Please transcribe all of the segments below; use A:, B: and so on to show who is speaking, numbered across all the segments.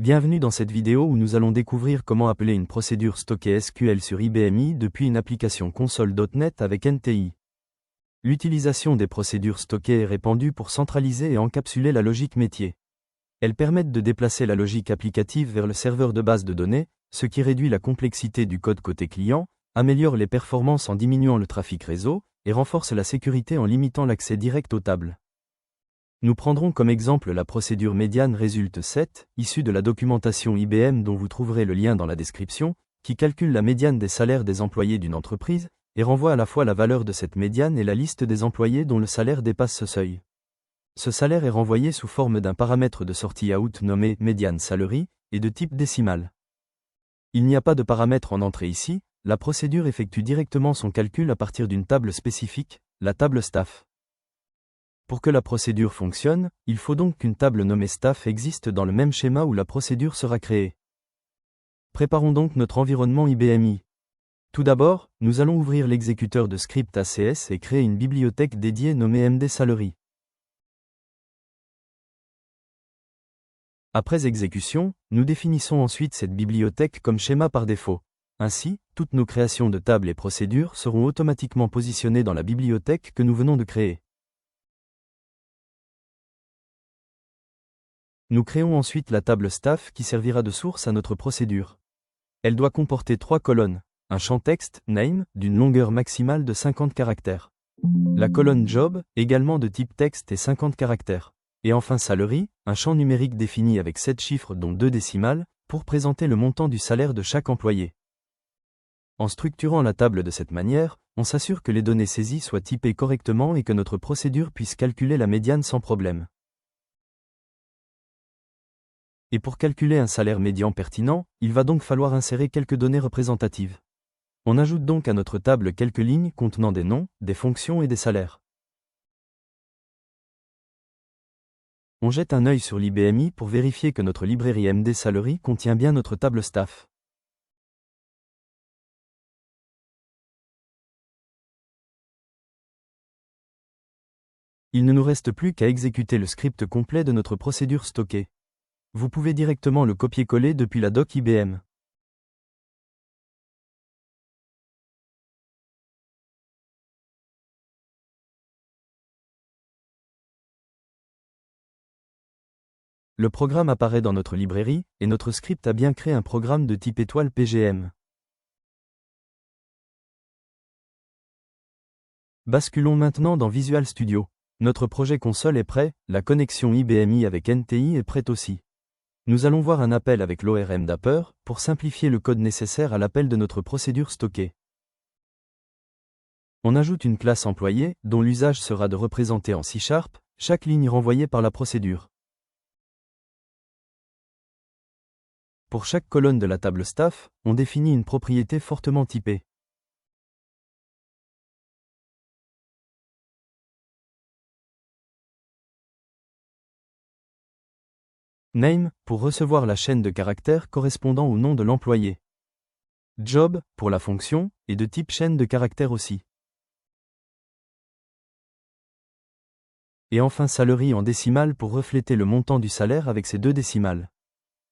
A: Bienvenue dans cette vidéo où nous allons découvrir comment appeler une procédure stockée SQL sur IBMI depuis une application console.NET avec NTI. L'utilisation des procédures stockées est répandue pour centraliser et encapsuler la logique métier. Elles permettent de déplacer la logique applicative vers le serveur de base de données, ce qui réduit la complexité du code côté client, améliore les performances en diminuant le trafic réseau, et renforce la sécurité en limitant l'accès direct aux tables. Nous prendrons comme exemple la procédure médiane résulte 7, issue de la documentation IBM dont vous trouverez le lien dans la description, qui calcule la médiane des salaires des employés d'une entreprise, et renvoie à la fois la valeur de cette médiane et la liste des employés dont le salaire dépasse ce seuil. Ce salaire est renvoyé sous forme d'un paramètre de sortie out nommé median salary, et de type décimal. Il n'y a pas de paramètre en entrée ici, la procédure effectue directement son calcul à partir d'une table spécifique, la table staff. Pour que la procédure fonctionne, il faut donc qu'une table nommée staff existe dans le même schéma où la procédure sera créée. Préparons donc notre environnement IBMI. Tout d'abord, nous allons ouvrir l'exécuteur de script ACS et créer une bibliothèque dédiée nommée MD-Salary. Après exécution, nous définissons ensuite cette bibliothèque comme schéma par défaut. Ainsi, toutes nos créations de tables et procédures seront automatiquement positionnées dans la bibliothèque que nous venons de créer. Nous créons ensuite la table staff qui servira de source à notre procédure. Elle doit comporter 3 colonnes, un champ texte, name, d'une longueur maximale de 50 caractères. La colonne job, également de type texte et 50 caractères. Et enfin salary, un champ numérique défini avec 7 chiffres dont 2 décimales, pour présenter le montant du salaire de chaque employé. En structurant la table de cette manière, on s'assure que les données saisies soient typées correctement et que notre procédure puisse calculer la médiane sans problème. Et pour calculer un salaire médian pertinent, il va donc falloir insérer quelques données représentatives. On ajoute donc à notre table quelques lignes contenant des noms, des fonctions et des salaires. On jette un œil sur l'IBMI pour vérifier que notre librairie MD Salary contient bien notre table staff. Il ne nous reste plus qu'à exécuter le script complet de notre procédure stockée. Vous pouvez directement le copier-coller depuis la doc IBM. Le programme apparaît dans notre librairie, et notre script a bien créé un programme de type étoile PGM. Basculons maintenant dans Visual Studio. Notre projet console est prêt, la connexion IBMI avec NTI est prête aussi. Nous allons voir un appel avec l'ORM Dapper, pour simplifier le code nécessaire à l'appel de notre procédure stockée. On ajoute une classe employée, dont l'usage sera de représenter en C# chaque ligne renvoyée par la procédure. Pour chaque colonne de la table staff, on définit une propriété fortement typée. Name, pour recevoir la chaîne de caractères correspondant au nom de l'employé. Job, pour la fonction, et de type chaîne de caractères aussi. Et enfin salary en décimale pour refléter le montant du salaire avec ses 2 décimales.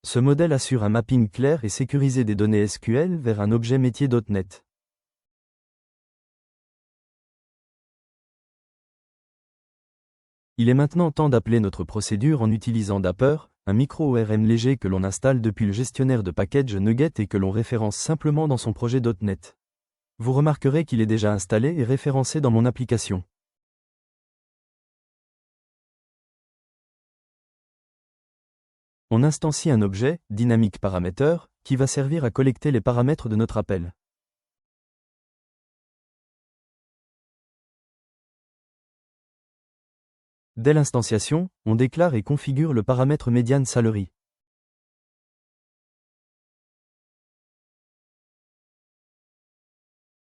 A: Ce modèle assure un mapping clair et sécurisé des données SQL vers un objet métier.NET. Il est maintenant temps d'appeler notre procédure en utilisant Dapper, un micro-ORM léger que l'on installe depuis le gestionnaire de package NuGet et que l'on référence simplement dans son projet .NET. Vous remarquerez qu'il est déjà installé et référencé dans mon application. On instancie un objet, Dynamic Parameter, qui va servir à collecter les paramètres de notre appel. Dès l'instanciation, on déclare et configure le paramètre median salary.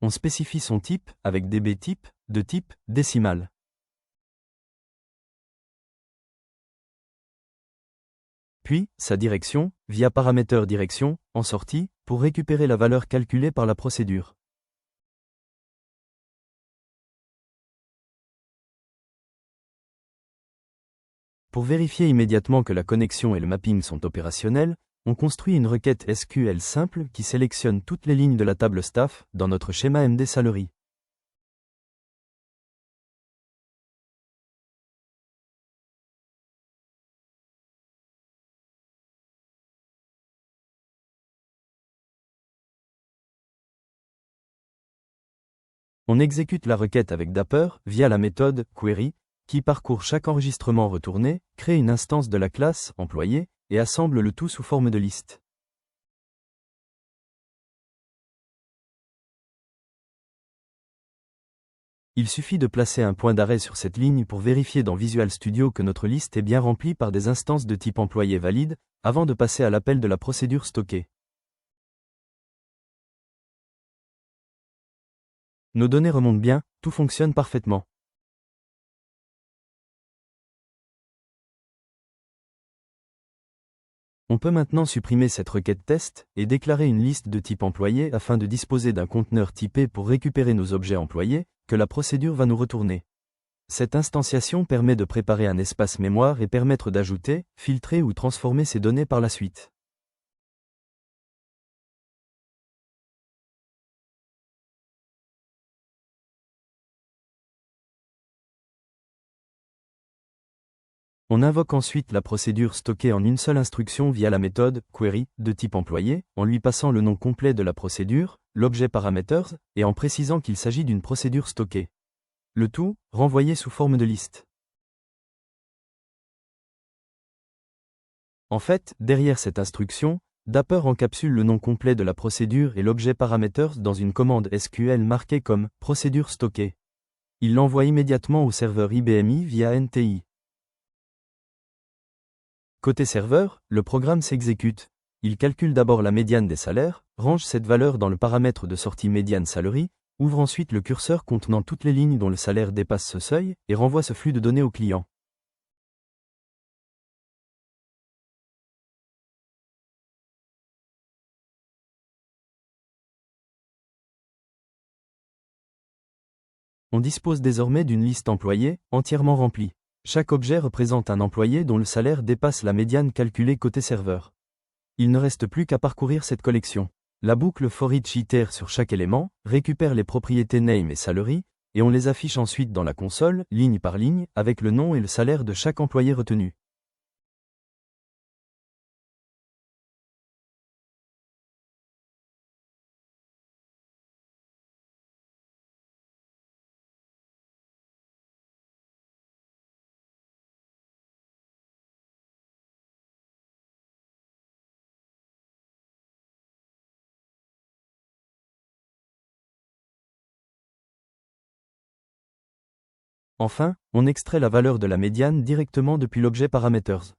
A: On spécifie son type, avec dbType, de type décimal. Puis, sa direction, via paramètre direction, en sortie, pour récupérer la valeur calculée par la procédure. Pour vérifier immédiatement que la connexion et le mapping sont opérationnels, On construit une requête SQL simple qui sélectionne toutes les lignes de la table staff dans notre schéma MD Salary. On exécute la requête avec Dapper via la méthode query, qui parcourt chaque enregistrement retourné, crée une instance de la classe employé et assemble le tout sous forme de liste. Il suffit de placer un point d'arrêt sur cette ligne pour vérifier dans Visual Studio que notre liste est bien remplie par des instances de type employé valide, avant de passer à l'appel de la procédure stockée. Nos données remontent bien, tout fonctionne parfaitement. On peut maintenant supprimer cette requête test et déclarer une liste de type employé afin de disposer d'un conteneur typé pour récupérer nos objets employés, que la procédure va nous retourner. Cette instanciation permet de préparer un espace mémoire et permettre d'ajouter, filtrer ou transformer ces données par la suite. On invoque ensuite la procédure stockée en une seule instruction via la méthode query de type employé, en lui passant le nom complet de la procédure, l'objet parameters, et en précisant qu'il s'agit d'une procédure stockée. Le tout, renvoyé sous forme de liste. En fait, derrière cette instruction, Dapper encapsule le nom complet de la procédure et l'objet parameters dans une commande SQL marquée comme « procédure stockée ». Il l'envoie immédiatement au serveur IBMI via NTI. Côté serveur, le programme s'exécute. Il calcule d'abord la médiane des salaires, range cette valeur dans le paramètre de sortie médiane salary, ouvre ensuite le curseur contenant toutes les lignes dont le salaire dépasse ce seuil et renvoie ce flux de données au client. On dispose désormais d'une liste employée, entièrement remplie. Chaque objet représente un employé dont le salaire dépasse la médiane calculée côté serveur. Il ne reste plus qu'à parcourir cette collection. La boucle for each itère sur chaque élément, récupère les propriétés name et salary, et on les affiche ensuite dans la console, ligne par ligne, avec le nom et le salaire de chaque employé retenu. Enfin, on extrait la valeur de la médiane directement depuis l'objet parameters.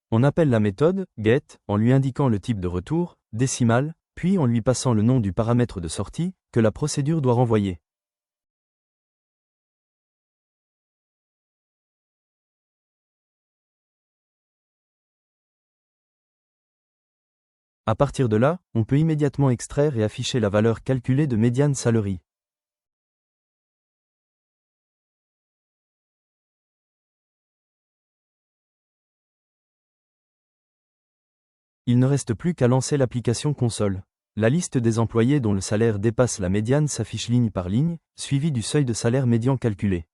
A: On appelle la méthode get en lui indiquant le type de retour, décimal, puis en lui passant le nom du paramètre de sortie que la procédure doit renvoyer. À partir de là, on peut immédiatement extraire et afficher la valeur calculée de médiane salary. Il ne reste plus qu'à lancer l'application console. La liste des employés dont le salaire dépasse la médiane s'affiche ligne par ligne, suivie du seuil de salaire médian calculé.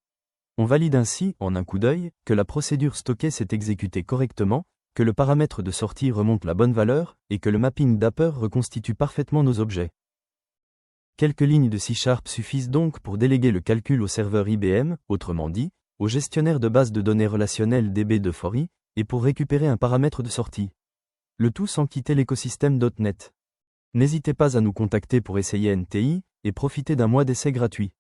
A: On valide ainsi, en un coup d'œil, que la procédure stockée s'est exécutée correctement, que le paramètre de sortie remonte la bonne valeur, et que le mapping Dapper reconstitue parfaitement nos objets. Quelques lignes de C# suffisent donc pour déléguer le calcul au serveur IBM, autrement dit, au gestionnaire de base de données relationnelles DB2 et pour récupérer un paramètre de sortie. Le tout sans quitter l'écosystème .NET. N'hésitez pas à nous contacter pour essayer NTI et profiter d'un mois d'essai gratuit.